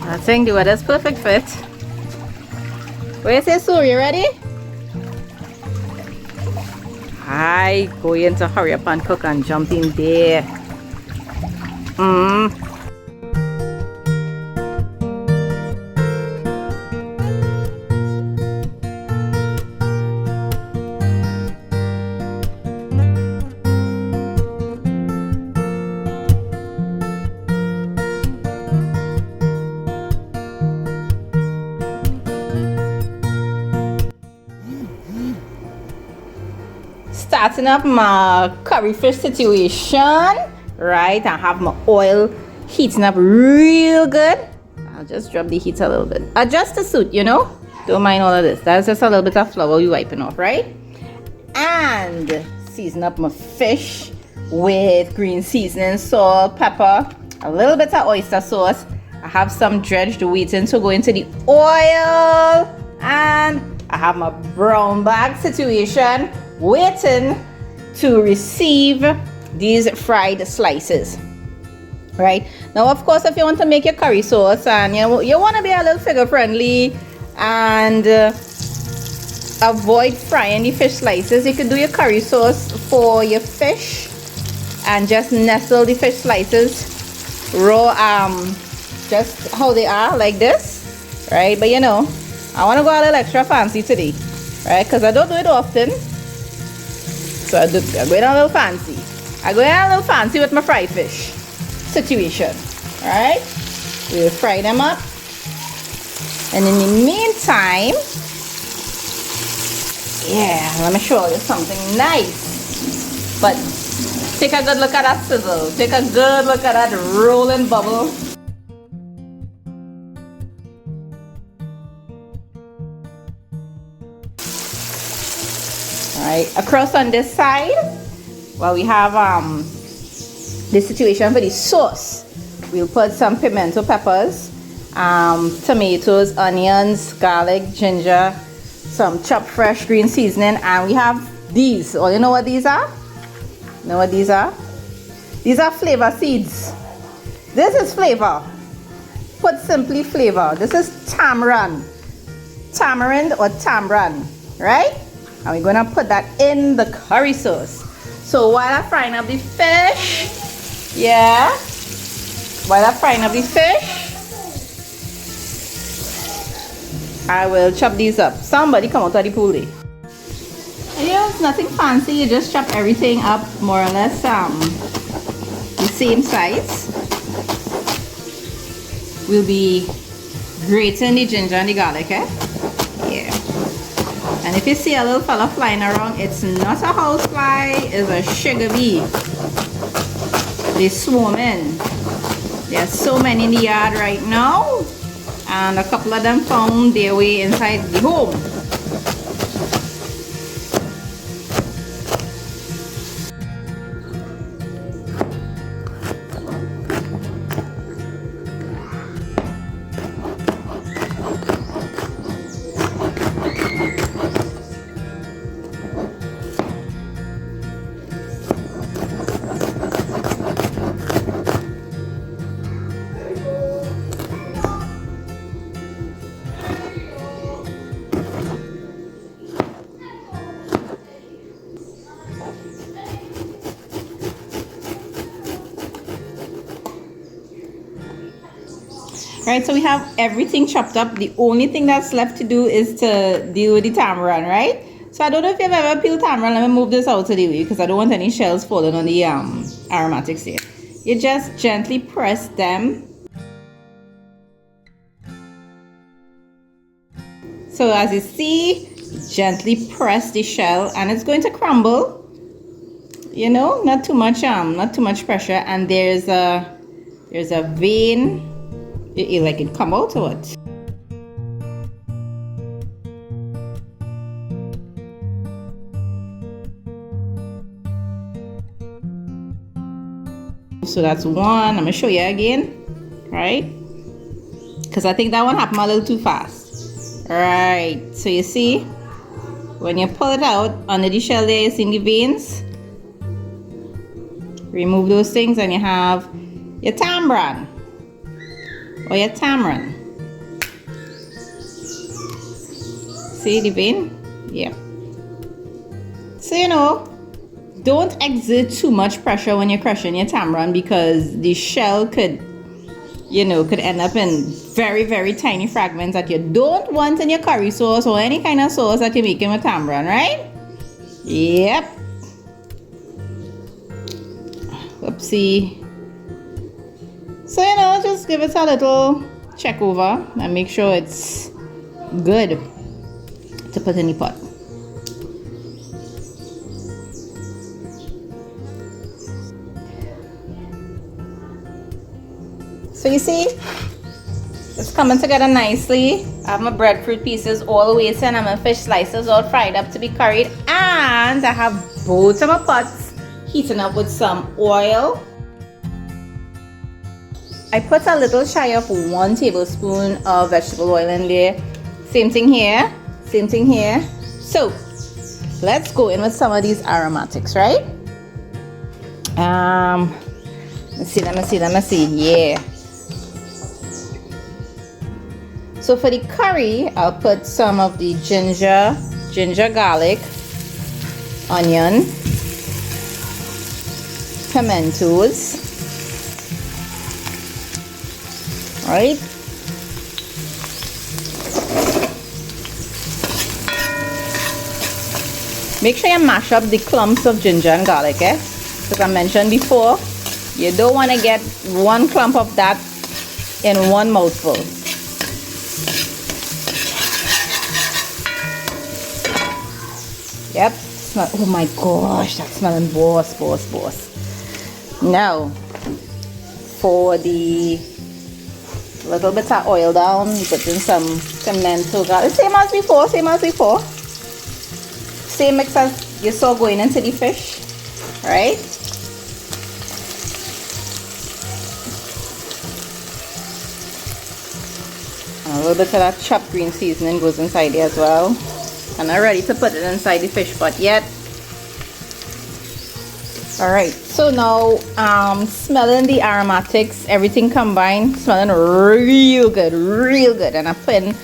I think the weather's perfect fit. What do you say, Sue? You ready? I going to hurry up and cook and jump in there. Starting up my curry fish situation, right? I have my oil heating up real good. I'll just drop the heat a little bit. Adjust the suit, you know? Don't mind all of this. That's just a little bit of flour we wiping off, right? And season up my fish with green seasoning, salt, pepper, a little bit of oyster sauce. I have some dredged waiting to go into the oil, and I have my brown bag situation waiting to receive these fried slices. Right now, of course, if you want to make your curry sauce and you want to be a little figure friendly and avoid frying the fish slices, you could do your curry sauce for your fish and just nestle the fish slices raw, just how they are, like this, right? But I want to go a little extra fancy today, right? Because I don't do it often. So I'm going a little fancy. I'm going a little fancy with my fried fish situation. Alright? We'll fry them up. And in the meantime, let me show you something nice. But take a good look at that sizzle. Take a good look at that rolling bubble. Alright, across on this side, well, we have this situation for the sauce. We'll put some pimento peppers, tomatoes, onions, garlic, ginger, some chopped fresh green seasoning, and we have these. Oh, you know what these are? You know what these are? These are flavor seeds. This is flavor. Put simply flavor. This is tamarind or tamarind, right? And we're gonna put that in the curry sauce. So while I'm frying up the fish, I will chop these up. Somebody come out of the pool there. It's nothing fancy. You just chop everything up more or less the same size. We'll be grating the ginger and the garlic, And if you see a little fella flying around, it's not a housefly, it's a sugar bee. They swarm in. There's so many in the yard right now, and a couple of them found their way inside the home. Right, so we have everything chopped up. The only thing that's left to do is to deal with the tamarind, right? So I don't know if you've ever peeled tamarind. Let me move this out of the way because I don't want any shells falling on the aromatics here. You just gently press them. So as you see, gently press the shell and it's going to crumble. Not too much pressure, and there's a vein. Like it come out or what? So that's one. I'm gonna show you again, right? Because I think that one happened a little too fast. Right. So you see, when you pull it out under the shell there, you see the veins. Remove those things, and you have your tamarind. or your tamarind. See the vein? Yeah. So you know, don't exert too much pressure when you're crushing your tamarind because the shell could, you know, could end up in very, very tiny fragments that you don't want in your curry sauce or any kind of sauce that you're making with tamarind, right? Yep. Oopsie. So you know, just give it a little check over and make sure it's good to put in the pot. So you see, it's coming together nicely. I have my breadfruit pieces all the way in and my fish slices all fried up to be curried, and I have both of my pots heating up with some oil. I put a little shy of 1 tablespoon of vegetable oil in there. Same thing here, same thing here. So let's go in with some of these aromatics, right? Let me see, yeah. So for the curry, I'll put some of the ginger, garlic, onion, pimentos, right? Make sure you mash up the clumps of ginger and garlic, As I mentioned before, you don't want to get one clump of that in one mouthful. Yep, smell. Oh my gosh, that's smelling boss. Now, for the little bit of oil down, we put in some pimento garlic. Same as before. Same mix as you saw going into the fish, right? And a little bit of that chopped green seasoning goes inside there as well. I'm not ready to put it inside the fish pot yet. Alright, so now smelling the aromatics, everything combined, smelling real good. And I put in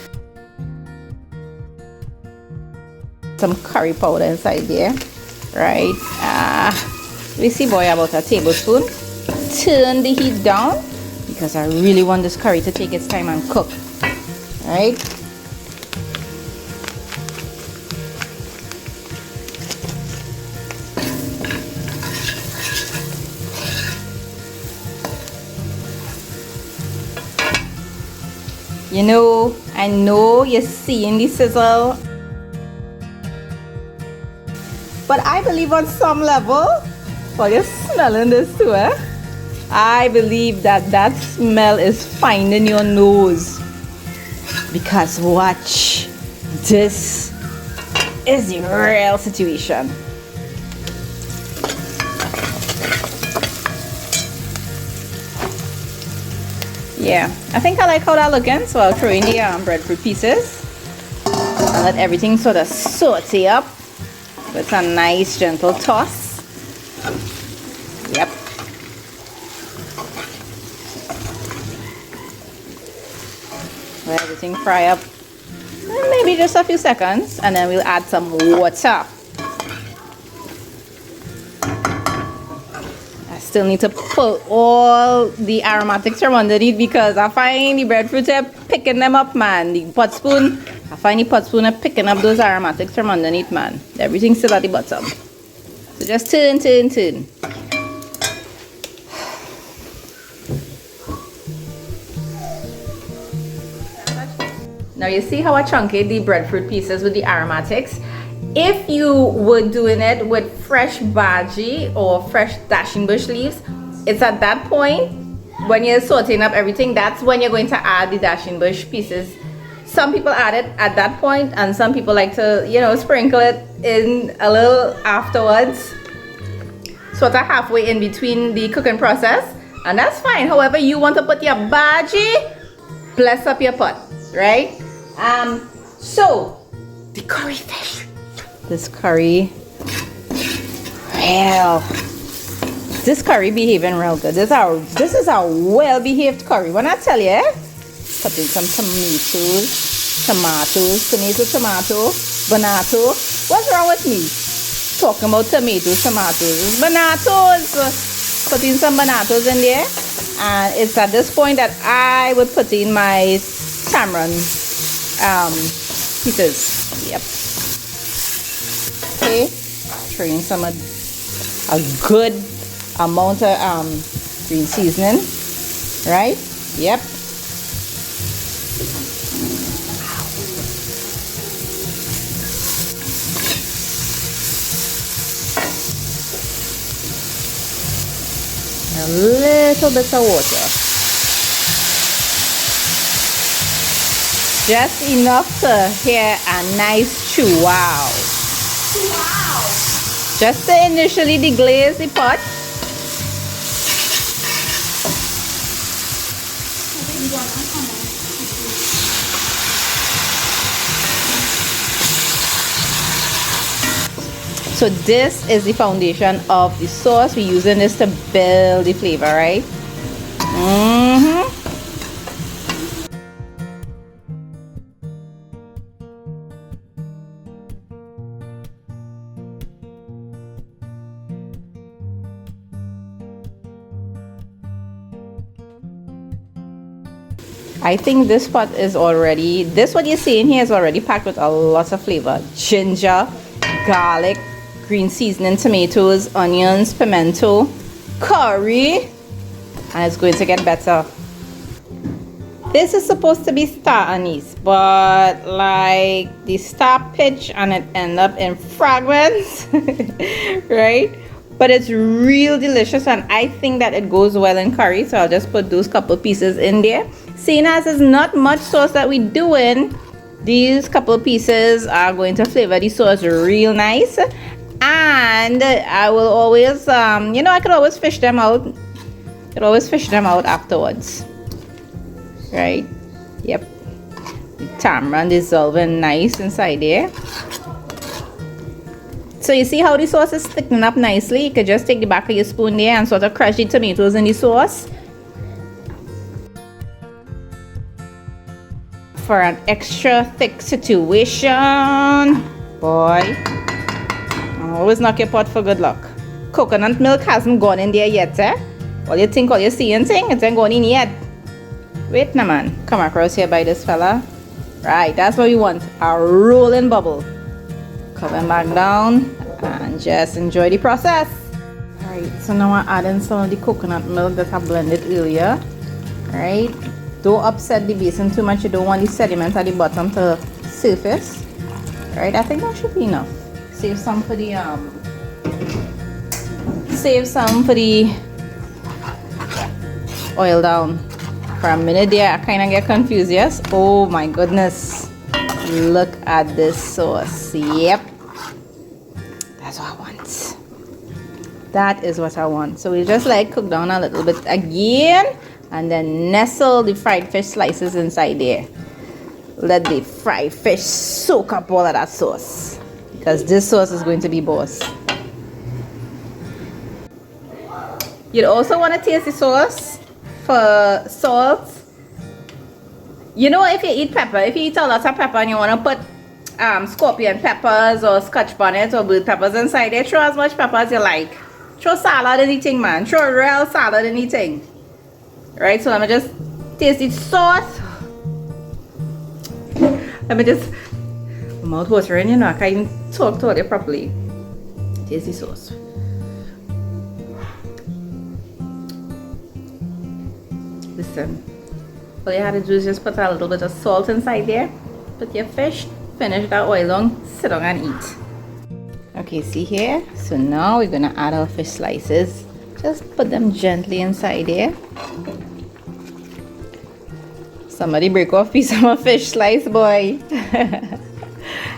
some curry powder inside there, right? We see boy about a tablespoon. Turn the heat down because I really want this curry to take its time and cook, right? You know, I know you're seeing the sizzle, but I believe on some level, while you're smelling this too, I believe that smell is finding your nose. Because watch, this is the real situation. Yeah, I think I like how that looking, so I'll throw in the breadfruit pieces and let everything sort of saute up with a nice gentle toss. Yep. Let everything fry up maybe just a few seconds, and then we'll add some water. Still need to pull all the aromatics from underneath because I find the breadfruit picking them up, man. I find the pot spoon picking up those aromatics from underneath, man. Everything's still at the bottom. So just turn. Now you see how I chunked the breadfruit pieces with the aromatics. If you were doing it with fresh bhaji or fresh dashing bush leaves, it's at that point when you're sauteing up everything, that's when you're going to add the dashing bush pieces. Some people add it at that point, and some people like to, you know, sprinkle it in a little afterwards, sort of halfway in between the cooking process, and that's fine. However you want to put your bhaji, bless up your pot, right? So the curry fish. This curry, real This curry behaving real good. This is our well-behaved curry. When I tell you, put in some tomato, bonato. What's wrong with me? Talking about tomatoes. Bonatos. Put in some bonatos in there. And it's at this point that I would put in my tamarind pieces. Yep. Okay. Throw in a good amount of green seasoning. Right? Yep. A little bit of water. Just enough to hear a nice chew. Wow. Just to initially deglaze the pot. So this is the foundation of the sauce. We're using this to build the flavor, right? I think this pot is already, what you're seeing here is already packed with a lot of flavor. Ginger, garlic, green seasoning, tomatoes, onions, pimento, curry, and it's going to get better. This is supposed to be star anise, but like the star pitch and it end up in fragments, right? But it's real delicious, and I think that it goes well in curry, so I'll just put those couple pieces in there. Seeing as there's not much sauce that we're doing, these couple pieces are going to flavor the sauce real nice. And I will always, I could always fish them out. Afterwards. Right? Yep. The tamarind dissolving nice inside there. So you see how the sauce is thickening up nicely? You could just take the back of your spoon there and sort of crush the tomatoes in the sauce. For an extra thick situation. Boy. Always knock your pot for good luck. Coconut milk hasn't gone in there yet, eh? All you think, all you see and thing, it ain't gone in yet. Wait now, man. Come across here by this fella. Right, that's what we want. A rolling bubble. Coming back down and just enjoy the process. Alright, so now I'm adding some of the coconut milk that I blended earlier. Alright, don't upset the basin too much. You don't want the sediment at the bottom to surface. Alright, I think that should be enough. Save some for the oil down. For a minute there, I kind of get confused, yes? Oh my goodness. Look at this sauce. Yep. That's what I want. That is what I want. So we'll just like cook down a little bit again and then nestle the fried fish slices inside there. Let the fried fish soak up all of that sauce. Because this sauce is going to be boss. You'd also want to taste the sauce for salt. You know, if you eat pepper, if you eat a lot of pepper and you want to put scorpion peppers or scotch bonnet or blue peppers inside there, throw as much pepper as you like. Throw salad anything, man. Throw real salad anything. Right, so let me just taste the sauce. Let me just... My mouth watering, you know, I can't even talk to it properly. Taste the sauce. Listen, all you had to do is just put a little bit of salt inside there. Put your fish, finish that oil on, sit down and eat. Okay, see here? So now we're gonna add our fish slices. Just put them gently inside there. Somebody break off a piece of my fish slice, boy.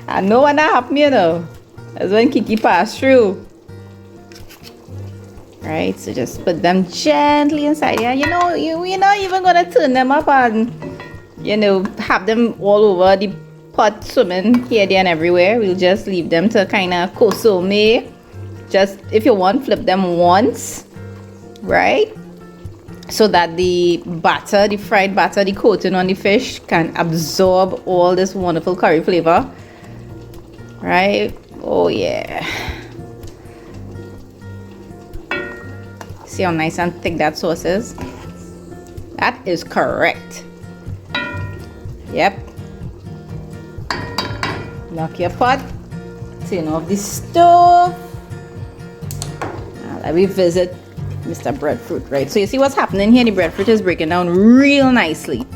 I know what that happened, you know. That's when Kiki passed through. Right, so just put them gently inside here. You know, we're not even gonna turn them up and, you know, have them all over the pot swimming here, there, and everywhere. We'll just leave them to kind of consume. Just, if you want, flip them once right? So that the batter, the fried batter, the coating on the fish can absorb all this wonderful curry flavor, right? Oh yeah. See how nice and thick that sauce is? That is correct. Yep. Knock your pot. Turn off the stove. Now let me visit Mr. Breadfruit, right? So you see what's happening here? The breadfruit is breaking down real nicely.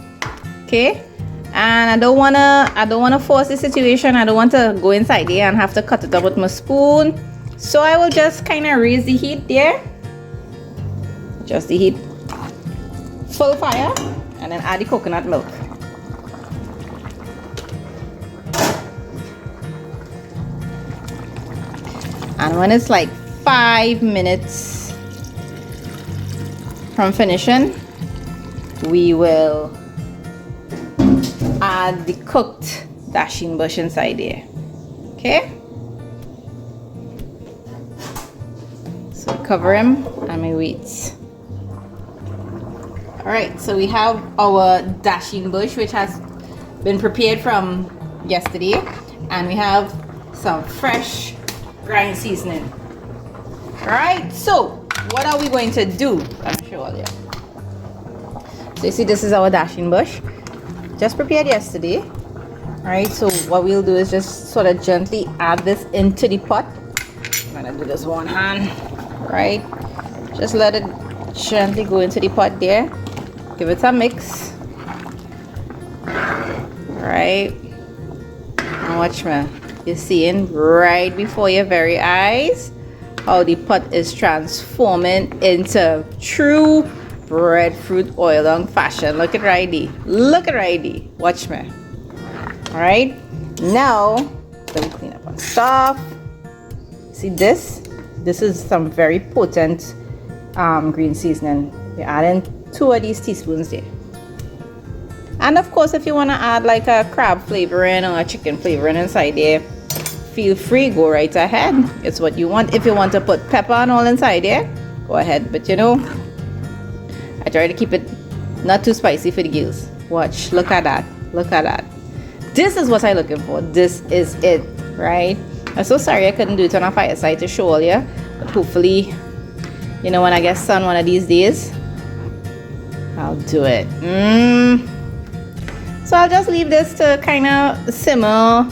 Okay? And I don't wanna force the situation. I don't want to go inside there and have to cut it up with my spoon. So I will just kind of raise the heat there. Just the heat. Full fire. And then add the coconut milk. And when it's like 5 minutes from finishing, we will add the cooked dasheen bush inside there. Okay? So cover him and we wait. Alright, so we have our dasheen bush, which has been prepared from yesterday, and we have some fresh grind seasoning. Alright, so what are we going to do? I'm sure you. So you see, this is our dasheen bush, just prepared yesterday. Alright, so what we'll do is just sort of gently add this into the pot. I'm gonna do this one hand. Right, just let it gently go into the pot there. Give it a mix. Right, and watch me. You're seeing right before your very eyes how the pot is transforming into true breadfruit oil on fashion. Look at Ridey. Look at Ridey. Watch me. Alright, now let me clean up our stuff. See this? This is some very potent green seasoning. We're adding 2 of these teaspoons there. And of course, if you want to add like a crab flavoring or a chicken flavoring inside there, feel free, go right ahead. It's what you want. If you want to put pepper and all inside there, go ahead. But you know, I try to keep it not too spicy for the gills. Watch, look at that. Look at that. This is what I'm looking for. This is it, right? I'm so sorry I couldn't do it on a fireside to show all you, but hopefully, you know, when I get sun one of these days, I'll do it. So I'll just leave this to kind of simmer,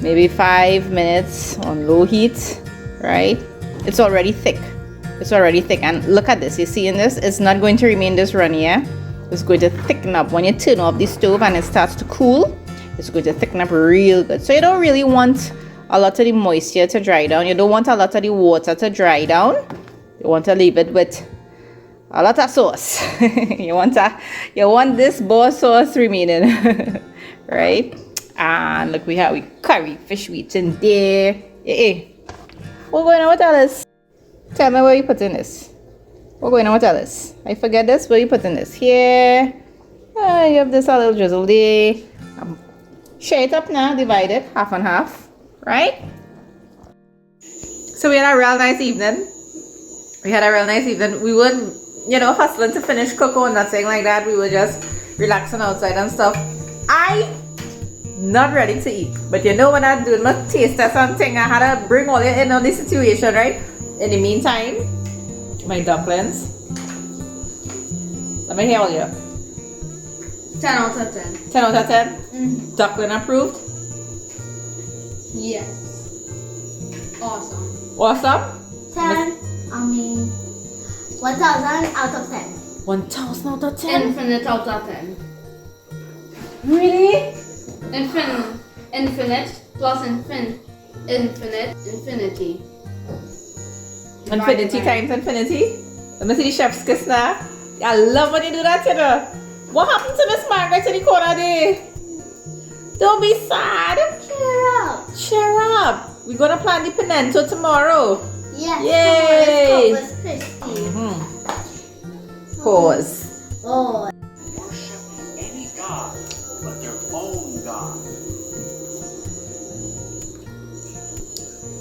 maybe 5 minutes on low heat, right? It's already thick. It's already thick, and look at this. You see in this, it's not going to remain this runny, yeah? It's going to thicken up. When you turn off the stove and it starts to cool, it's going to thicken up real good. So you don't really want a lot of the moisture to dry down. You don't want a lot of the water to dry down. You want to leave it with a lot of sauce. you want this bowl sauce remaining, right? And look, we curry fish wheat in there. What's going on with all this? Tell me where you put in this. What's going on with all this? I forget this. Where you put in this? Here. You have this a little drizzle there. Share it up now. Divide it half and half. Right? So we had a real nice evening. We weren't, hustling to finish cook or nothing like that. We were just relaxing outside and stuff. I not ready to eat. But when I'm doing my taste test and thing, I had to bring all you in on the situation, right? In the meantime, my dumplings. Let me hear all you. 10 out of 10. 10 out of 10? Mm-hmm. Duckling approved? Yes. Awesome. Awesome? 10. 1000 out of 10. 1000 out of 10? Infinite out of 10. Really? Infinite plus infinity. Infinity times infinity? Let me see the chef's kiss now. I love when you do that, What happened to Miss Margaret in the corner there? Don't be sad. Cheer up. Cheer up. We're gonna plan the pimento tomorrow. Yes. Yay. Tomorrow's crispy. Pause. Oh. Worship any god but their own God.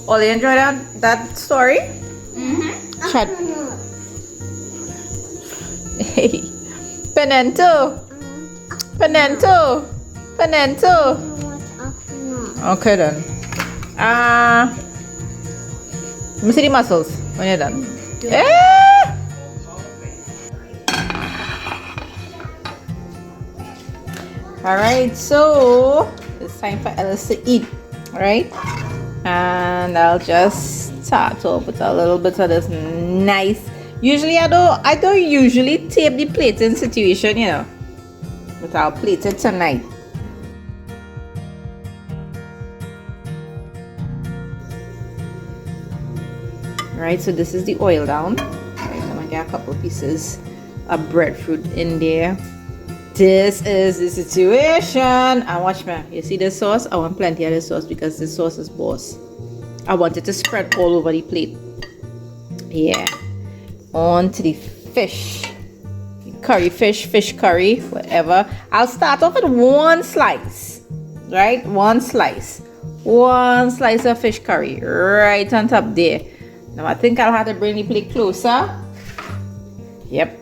Ollie, enjoy that story? Mm-hmm. Chad. Hey, Penento. Penento. Penento. Okay then. Let me see the muscles when you're done. Yeah. Alright, so it's time for Ellis to eat. Alright. And I'll just start off with a little bit of this nice. Usually I don't usually tape the plating situation, you know. But I'll plate it tonight. Alright, so this is the oil down. Alright, I'm gonna get a couple pieces of breadfruit in there. This is the situation. And watch me. You see this sauce? I want plenty of this sauce because this sauce is boss. I want it to spread all over the plate. Yeah. On to the fish. Curry fish, fish curry, whatever. I'll start off with one slice. Right? One slice. One slice of fish curry. Right on top there. Now I think I'll have to bring the plate closer. Yep.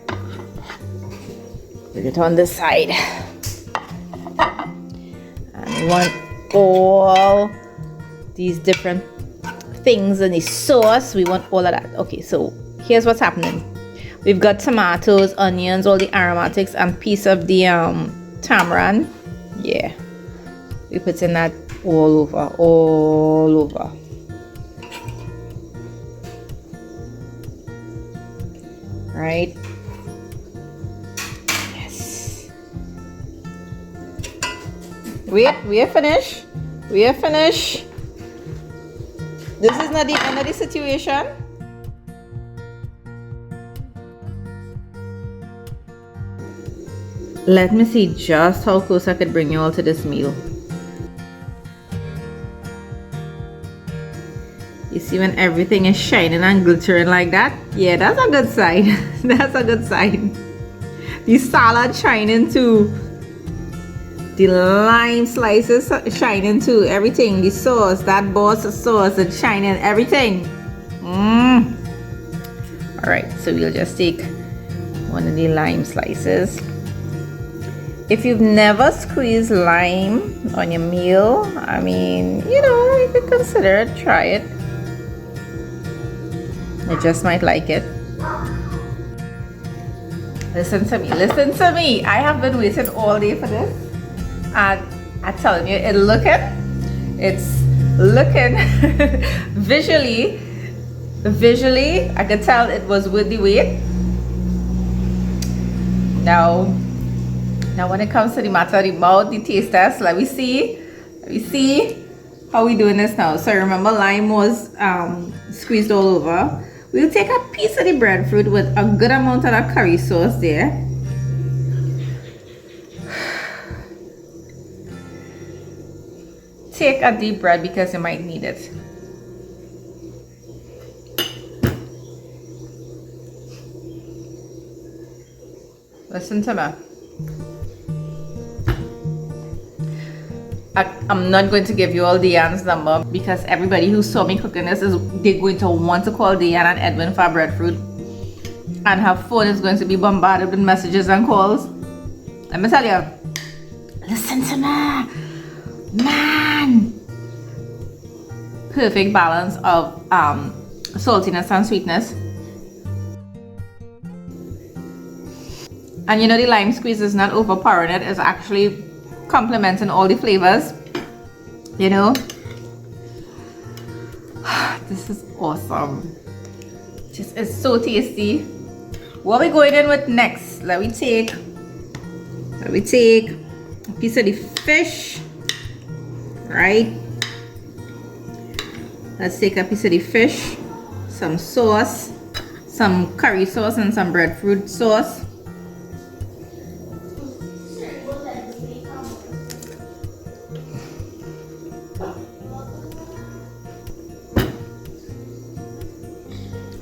Put it on the side. And we want all these different things in the sauce. We want all of that. Okay, so here's what's happening. We've got tomatoes, onions, all the aromatics, and piece of the tamarind. Yeah. We put in that all over, all over. Right? Yes. We are finished. We are finished. This is not the end of the situation. Let me see just how close I could bring you all to this meal. You see when everything is shining and glittering like that? Yeah, that's a good sign. That's a good sign. The salad shining too. The lime slices shining too. Everything. The sauce, that boss sauce is shining. Everything. Alright, so we'll just take one of the lime slices. If you've never squeezed lime on your meal, I mean, you know, you could consider it, try it. You just might like it. Listen to me, listen to me. I have been waiting all day for this. And I'm telling you, it's looking visually, I could tell it was worth the wait. Now when it comes to the matter of the mouth, the taste test, let me see how we doing this now. So remember, lime was squeezed all over. We'll take a piece of the breadfruit with a good amount of that curry sauce there. Take a deep breath because you might need it. Listen to me. I'm not going to give you all Deanne's number because everybody who saw me cooking this they're going to want to call Deanne and Edwin for breadfruit, and her phone is going to be bombarded with messages and calls. Let me tell you, listen to me, man. Perfect balance of saltiness and sweetness. And you know the lime squeeze is not overpowering it, it's actually complementing all the flavors, you know. This is awesome. This is so tasty. What are we going in with next? Let me take a piece of the fish, right? Let's take a piece of the fish, some sauce, some curry sauce and some breadfruit sauce.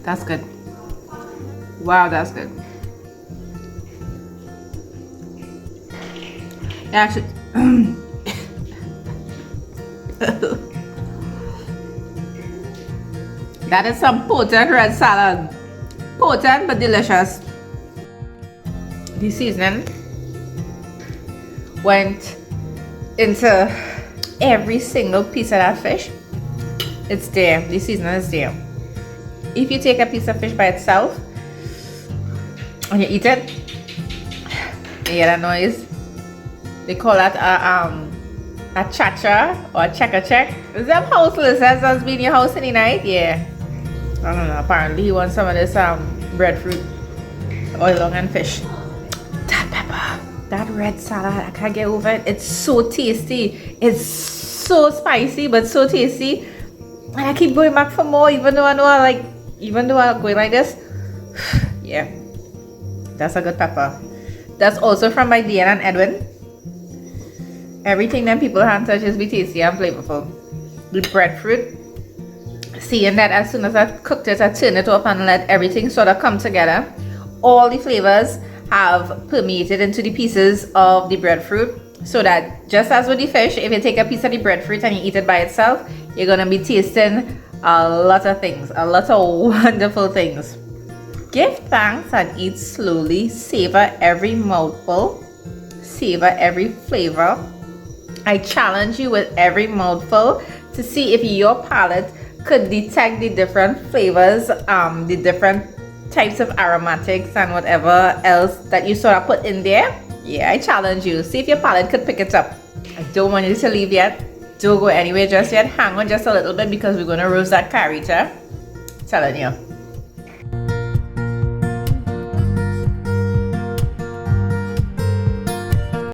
That's good. Wow, that's good. Actually, that is some potent red salad. Potent but delicious. The seasoning went into every single piece of that fish. It's there. The seasoning is there. If you take a piece of fish by itself and you eat it, you hear that noise? They call that a cha-cha or a check. Is that house listeners that's been in your house any night? Yeah. I don't know. Apparently he wants some of this breadfruit, oil long and fish. That pepper, that red salad, I can't get over it. It's so tasty. It's so spicy but so tasty. And I keep going back for more even though I'm going like this. Yeah. That's a good pepper. That's also from my Deanna and Edwin. Everything that people hand touches be tasty and flavorful. The breadfruit, seeing that as soon as I cooked it, I turned it up and let everything sort of come together. All the flavors have permeated into the pieces of the breadfruit, so that just as with the fish, if you take a piece of the breadfruit and you eat it by itself, you're gonna be tasting a lot of things, a lot of wonderful things. Give thanks and eat slowly. Savor every mouthful. Savor every flavor. I challenge you with every mouthful to see if your palate could detect the different flavors, the different types of aromatics and whatever else that you sort of put in there. Yeah, I challenge you. See if your palate could pick it up. I don't want you to leave yet. Don't go anywhere just yet. Hang on just a little bit because we're going to roast that curry. Telling you.